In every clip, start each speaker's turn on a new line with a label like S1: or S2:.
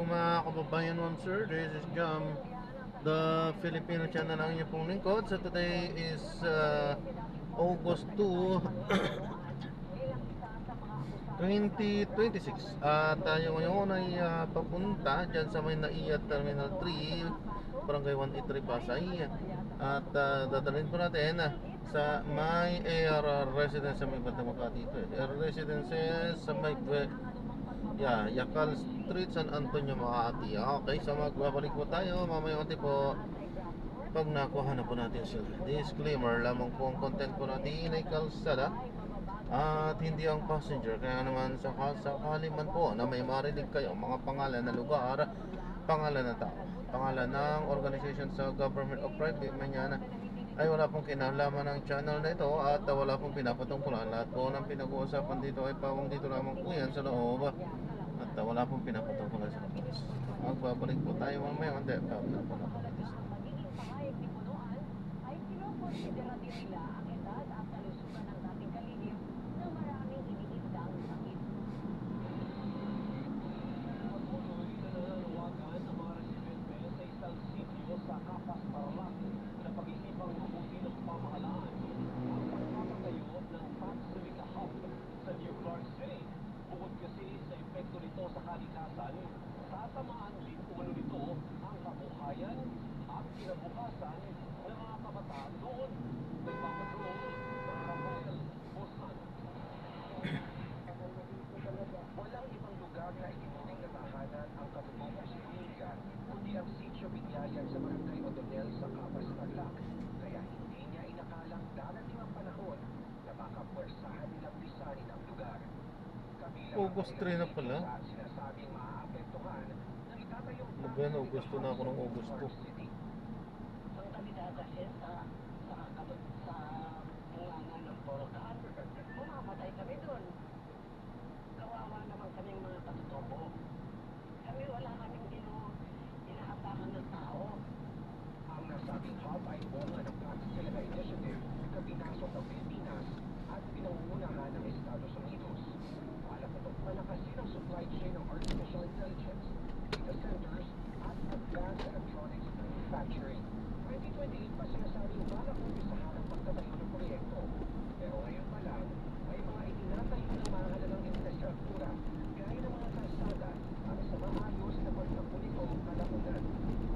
S1: po mga kababayan one sir, this is Jam, the Filipino channel ang inyong pong lingkod. So today is August 2, 2026. Tayo ngayon ay papunta dyan sa may Naiya Terminal 3, Barangay 183 Pasay. At dadalhin po natin sa may AR Residence sa may bandang Makati dito. AR Residence sa may Yakal Street, San Antonio, Makati. Okay, so magbabalik po tayo mamaya konti po pag nakuha na po natin sila. Disclaimer, lamang po ang content po natin ay kalsada at hindi ang passenger. Kaya naman sakali man po na may marinig kayo mga pangalan na lugar, pangalan ng tao, pangalan ng organization sa government o private man yan, ay wala pong kinalaman ng channel na ito at wala pong pinapatungkulan. Lahat po ng pinag-uusapan dito ay pawang dito lamang po yan sa loob at wala pong pinapatungkulan sa labas. Magbabalik po tayo mamaya hindi pabla po na po natin sa
S2: ay kinukonsidera din nila ang edad at kalusugan ng dating kalihim na maraming iniindang sakit.
S3: Patuloy na nananawagan ang mga residente sa isang sitio sa Kapas, Tarlac na pag-isipang mabuti ng pamahalaan ang pagpapatayo ng Pax Silica Hub sa New Clark City. Bukod kasi sa epekto nito sa kalikasan, tatamaan din umano nito ang kabuhayan at kinabukasan ng mga kabataan doon. Nagpapatrol, Rafael Bosman. Walang ibang lugar na itinuring na tahanan ang katutubong Silica, kundi ang Sitio Binyayan sa Barangay Odonel sa Kapas, Tarlac. Kaya hindi niya inakalang darating ang panahon na makapwersahan nilang lisanin ang lugar.
S1: August 3 na pala.
S3: Sinasabing maaapektuhan ng itatayong
S1: Magano, gusto na ako ng August 2.
S2: Ang kandidata sa bunganga ng Borokan, mamamatay kami doon. Kawawa naman kaming mga katutubo. Kami wala kaming inahapakan ng tao.
S3: Ang nasabing hub ay bunga ng Pax Silica Initiative, kabinasok ng Pilipinas at pinangungunahan ng Estados Unidos. Para palakasin ang supply chain ng artificial intelligence, data centers, at advanced electronics manufacturing. 2028 pa sinasabing balak umpisahan ang pagtatayo ng proyekto. Pero ngayon pa lang, may mga itinatayo ng mahalagang infrastruktura, gaya ng mga kalsada para sa maayos na pagkapunito kalamunan.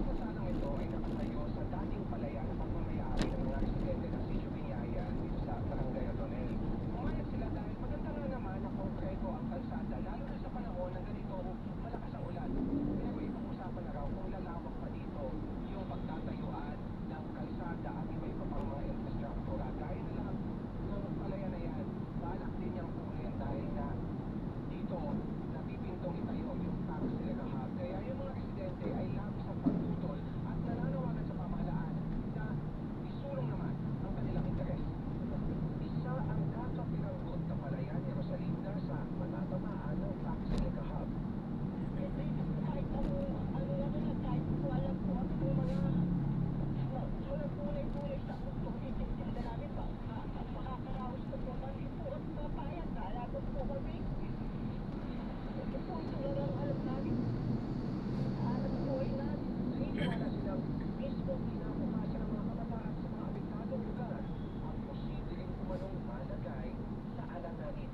S3: Kasalang ito ay nakatayo sa dating palaya na pagmamayari ng mga residente ng Sitio Binyayan dito sa Barangay Odonel. Umayag sila dahil maganda nga naman na konkreto ang kalsada, lalo na sa panahon ng ganitong malakas ang ulan. Pero ipag-usapan na raw kung lalawak pa dito yung pagtatayuan ng kalsada at iba-iba pang mga infrastruktura. Gaya na lang ng palaya na yan, balak din niyang kunin dahil na dito napipintong itayo yung Pax Silica Hub. Kaya yung mga residente ay labis ang pagtutol at nananawagan sa pamahalaan na isulong naman ang kanilang interes. Isa ang kakapiranggot na palayan ni Rosalinda sa matatamaan ng Pax Silica Hub.
S2: Kahit kahit walang po at yung mga tunay-tunay sa pagtitinda namin pa, at makakaraos ko po kami po at papayag, kalagot po kami. Ito po ito na lang alam namin. Alam po ay natin.
S3: Naniniwala silang mismo pinapumasa ng mga kabataan sa mga apektadong lugar ang posibleng umanong malagay sa alanganin.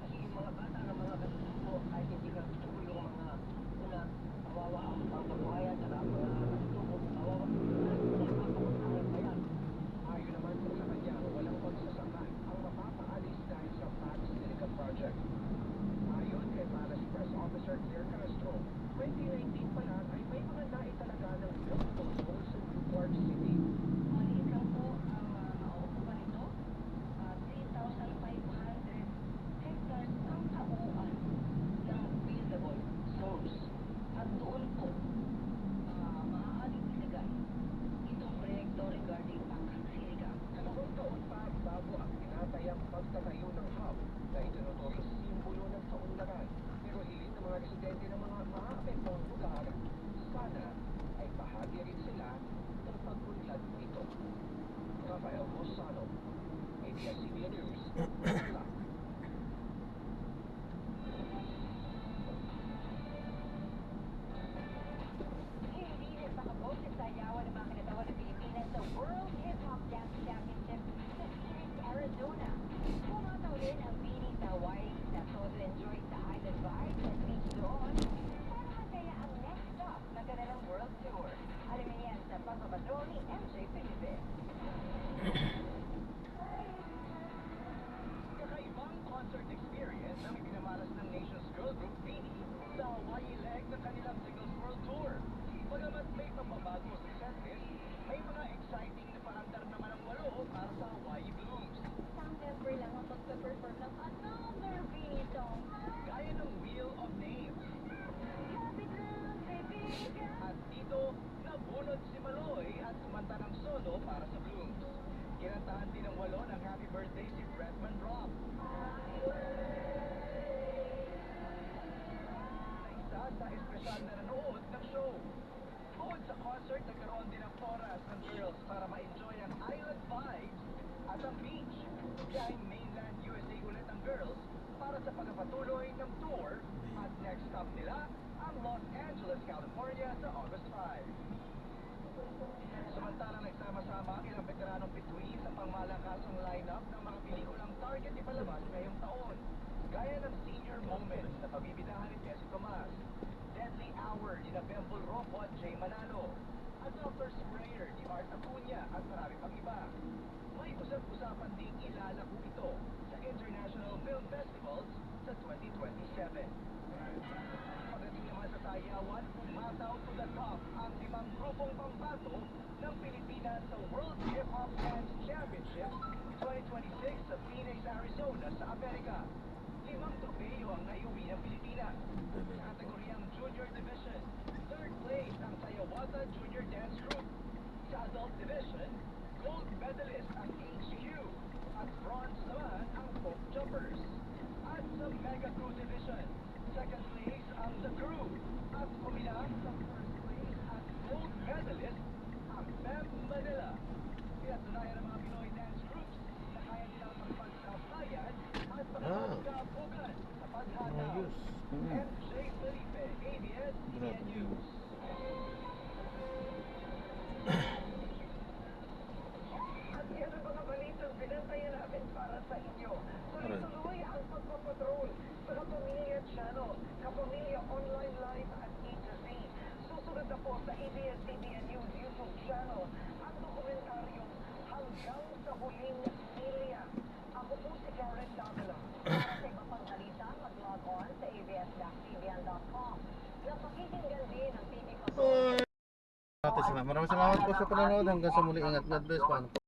S2: Kasi yung mga bata ng mga katutubo ay hindi katutubo yung mga kawawa ang pangkabuhayan at ang mga katutubo kawawa ang bayan.
S3: Ayon naman po sa kanya, walang pagsasaka ang mapapaalis dahil sa Pax Silica Project. Ayon kay Palace Press Officer Claire Castro, 2019 pa lang ay may mga naitalaga ng ilang proposal sa New Clark City.
S2: Maliit lang po ang mauukupan nito. 3,500 hectares ang kabuuan ng buildable zones. At doon po, maaaring ilagay itong proyekto regarding Pax Silica.
S3: 2 taon pa bago ang tinatayang pagtatayo ng hub na itinuturing simbolo ng kaunlaran. Pero hiling ng mga residente ng mga maapektong lugar, sana ay bahagi rin sila ng pag-unlad nito. Rafael Bosano, ABS-CBN News, Tarlac. babalik ng kanilang Singles World Tour. Bagamat may pambabago sa setlist, may mga exciting na paandar naman ang walo para sa Hawaii Blues.
S2: Isang member lang ang magpe-perform ng another Beanie song.
S3: Gaya ng Wheel of Names.
S2: Kapit lang, kaibigan.
S3: At dito, nabunod si Maloy at sumanta ng solo para sa Blues. Kinantahan din ng walo ng Happy Birthday si Bretman Rock. Na isa sa espesyal na nanood ng show. Bukod sa concert, nagkaroon din ng oras ng girls para ma-enjoy ang island vibes at ang beach. Biyahing mainland USA ulit ang girls para sa pagpapatuloy ng tour at next stop nila ang Los Angeles, California sa August 5. Samantala nagsama-sama ang ilang veteranong bituin sa pangmalakasang lineup ng mga pelikulang target ipalabas ngayong taon. Gaya ng Senior Moments na pabibidahan ni Tessie Tomas, Deadly Hour ni Bembol Rocco at Jay Manalo, at Dr. Sprayer ni Art Acuña at marami pang iba. May usap-usapan ding ilalako ito sa International Film Festivals sa 2027. Pagdating naman sa sayawan, umataw to the top ang 5 grupong pambato ng Pilipinas sa World Hip Hop Dance Championship 2026 sa Phoenix, Arizona sa Amerika. 5 tropeyo ang naiuwi ng Pilipinas. Sa kategoryang Junior Division, 3rd place ang Sayawata Junior Dance Group. Sa Adult Division, gold medalist ang HQ at bronze naman ang Folk Jumpers. At sa Mega Crew Division, 2nd place ang The Crew at kumilang sa 1st place at gold medalist ang Fem Manila. Pinatunayan ng mga Pinoy dance groups na kaya nilang magpagsabayan at magpagkabugan sa paghataw.
S1: Ayos.
S3: MJ Felipe, ABS-CBN News. At yan ang mga balitang binantayan namin para sa inyo. Tuloy-tuloy ang pagpapatrol sa Kapamilya Channel, Kapamilya Online Live at E2Z. Susunod na po sa ABS-CBN News YouTube channel ang dokumentaryong Hanggang sa Huling Milya. Ako po si Karen Davila. Para sa iba pang balita, mag-log on sa abs-cbn.com. Napakikinggan din ang TV Patrol.
S1: Maraming salamat po sa panonood. Hanggang sa muli. Ingat. God bless. Paano po?